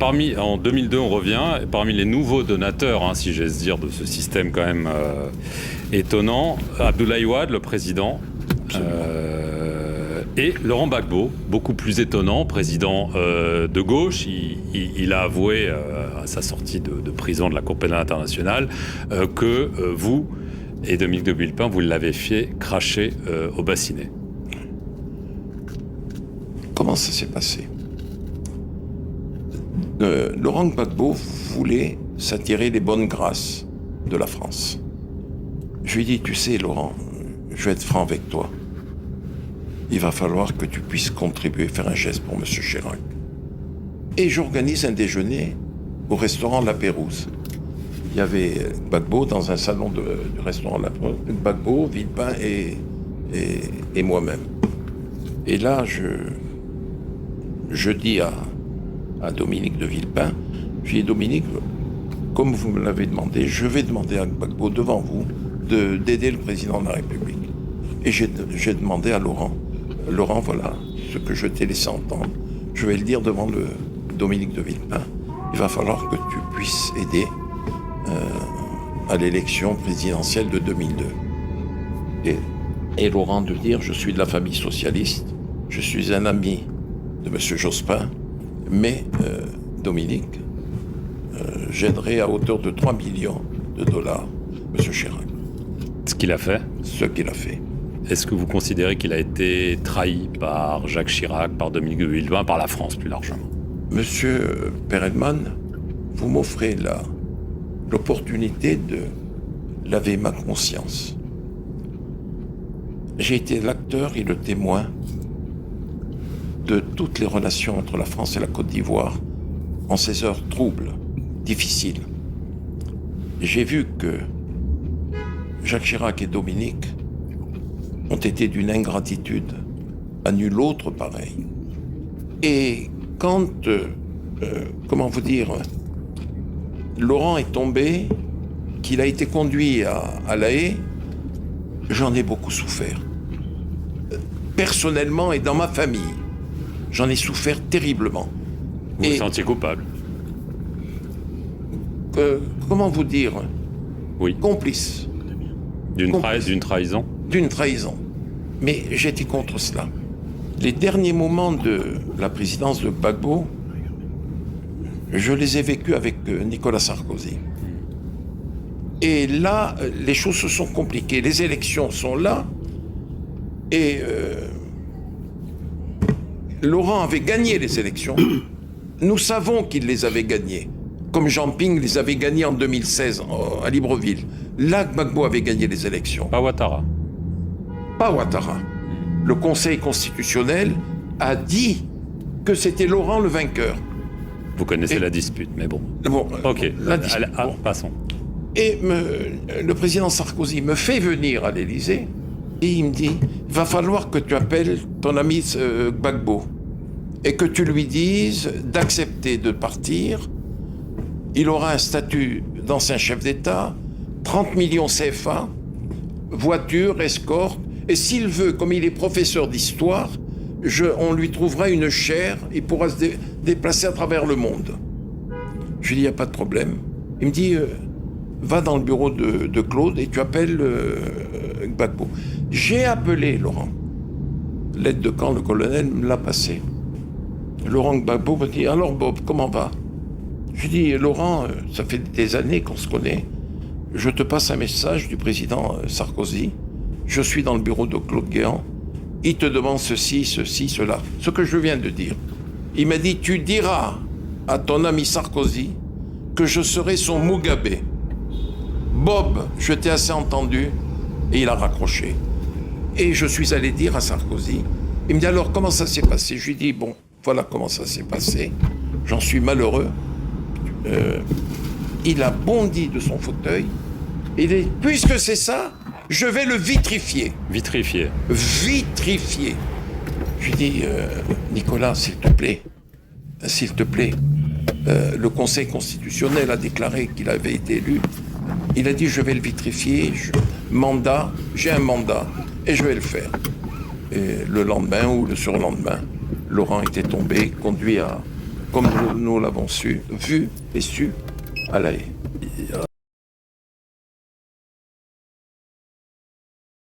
En 2002, on revient, et parmi les nouveaux donateurs, si j'ose dire, de ce système quand même étonnant, Abdoulaye Wade, le président, et Laurent Gbagbo, beaucoup plus étonnant, président de gauche. Il a avoué à sa sortie de prison de la Cour pénale internationale que vous et Dominique de Villepin, vous l'avez fait cracher au bassinet. Comment ça s'est passé ? Laurent Gbagbo voulait s'attirer les bonnes grâces de la France. Je lui ai dit, tu sais Laurent, je vais être franc avec toi. Il va falloir que tu puisses contribuer, faire un geste pour M. Chirac. Et j'organise un déjeuner au restaurant La Pérouse. Il y avait Gbagbo dans un salon du restaurant La Pérouse, Gbagbo, Villepin et moi-même. Et là, je dis à Dominique de Villepin, je lui dis, Dominique, comme vous me l'avez demandé, je vais demander à Gbagbo devant vous d'aider le président de la République. Et j'ai demandé à Laurent, voilà ce que je t'ai laissé entendre, je vais le dire devant le Dominique de Villepin, il va falloir que tu puisses aider à l'élection présidentielle de 2002. Et Laurent de dire, je suis de la famille socialiste, je suis un ami de M. Jospin, mais Dominique, j'aiderai à hauteur de 3 millions de dollars M. Chirac. Ce qu'il a fait ? Ce qu'il a fait. Est-ce que vous considérez qu'il a été trahi par Jacques Chirac, par Dominique de Villepin, par la France plus largement ? Monsieur Perelman, vous m'offrez l'opportunité de laver ma conscience. J'ai été l'acteur et le témoin de toutes les relations entre la France et la Côte d'Ivoire en ces heures troubles, difficiles. J'ai vu que Jacques Chirac et Dominique ont été d'une ingratitude à nul autre pareil. Et quand, comment vous dire, Laurent est tombé, qu'il a été conduit à La Haye, j'en ai beaucoup souffert. Personnellement et dans ma famille, j'en ai souffert terriblement. Vous vous sentiez coupable ? Comment vous dire ? Oui. Complice. D'une trahison ? D'une trahison. Mais j'étais contre cela. Les derniers moments de la présidence de Gbagbo, je les ai vécus avec Nicolas Sarkozy. Et là, les choses se sont compliquées. Les élections sont là. Et Laurent avait gagné les élections. Nous savons qu'il les avait gagnées. Comme Jean Ping les avait gagnées en 2016 à Libreville. Là, Gbagbo avait gagné les élections. Pas Ouattara. Pas Ouattara. Le Conseil constitutionnel a dit que c'était Laurent le vainqueur. Vous connaissez la dispute, mais bon. Ok, passons. Et le président Sarkozy me fait venir à l'Élysée et il me dit, il va falloir que tu appelles ton ami Gbagbo et que tu lui dises d'accepter de partir. Il aura un statut d'ancien chef d'État, 30 millions CFA, voiture, escorte, et s'il veut, comme il est professeur d'histoire, on lui trouvera une chaire, il pourra se déplacer à travers le monde. Je lui dis, il n'y a pas de problème. Il me dit, va dans le bureau de Claude et tu appelles Gbagbo. J'ai appelé Laurent. L'aide de camp, le colonel, me l'a passé. Laurent Gbagbo me dit, alors Bob, comment va ? Je lui dis, Laurent, ça fait des années qu'on se connaît. Je te passe un message du président Sarkozy. Je suis dans le bureau de Claude Guéant. Il te demande ceci, cela. Ce que je viens de dire. Il m'a dit, tu diras à ton ami Sarkozy que je serai son Mugabe. Bob, je t'ai assez entendu. Et il a raccroché. Et je suis allé dire à Sarkozy. Il me dit, alors, comment ça s'est passé ? Je lui dis, bon, voilà comment ça s'est passé. J'en suis malheureux. Il a bondi de son fauteuil. Il dit, puisque c'est ça, je vais le vitrifier. Vitrifier. Vitrifier. Je lui dis, Nicolas, s'il te plaît, le Conseil constitutionnel a déclaré qu'il avait été élu. Il a dit, je vais le vitrifier, j'ai un mandat, et je vais le faire. Et le lendemain ou le surlendemain, Laurent était tombé, conduit comme nous l'avons vu et su à La Haye.